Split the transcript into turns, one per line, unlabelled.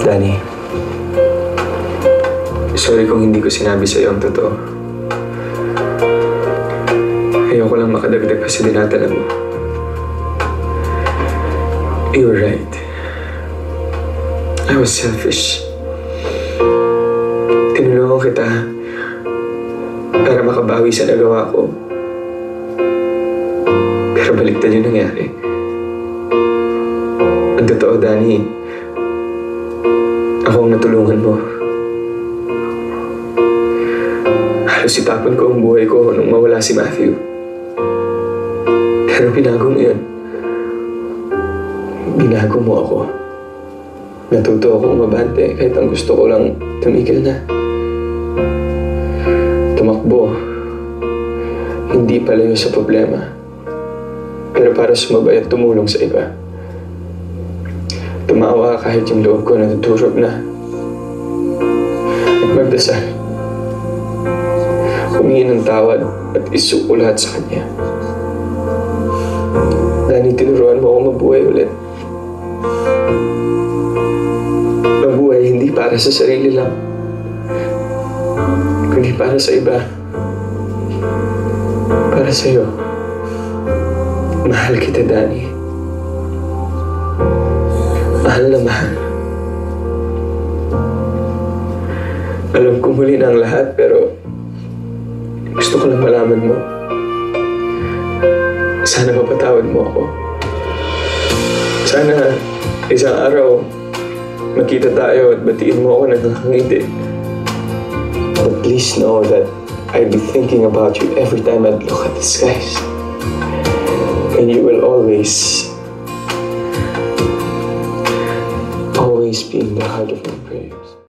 Danny, sorry kung hindi ko sinabi sa'yo ang totoo. Ayoko lang makadagdag pa sa dinatala mo. You're right. I was selfish. Tinulungan kita para makabawi sa nagawa ko. Pero baliktad yung nangyari. Ang totoo, Danny, ako ang natulungan mo. Halos itapon ko ang buhay ko nung mawala si Matthew. Pero binago mo yun. Binago mo ako. Natuto akong umabante kahit ang gusto ko lang tumigil na. Tumakbo. Hindi palayo sa problema. Pero para sumabay at tumulong sa iba. Tumawa kahit yung loob ko natutulog na. At magdasal. Humingi ng tawad at isuko lahat sa kanya. Danny, tinuruan mo ako mabuhay ulit. Mabuhay hindi para sa sarili lang, kundi para sa iba. Para sa'yo. Mahal kita, Danny. Mahal na mahal. Alam ko muli na ang lahat, pero gusto ko lang malaman mo. Sana mapatawad mo ako. Sana isang araw magkita tayo at batiin mo ako ng nakangiti. But please know that I'd be thinking about you every time I'd look at the skies. And you will always be in the heart of my prayers.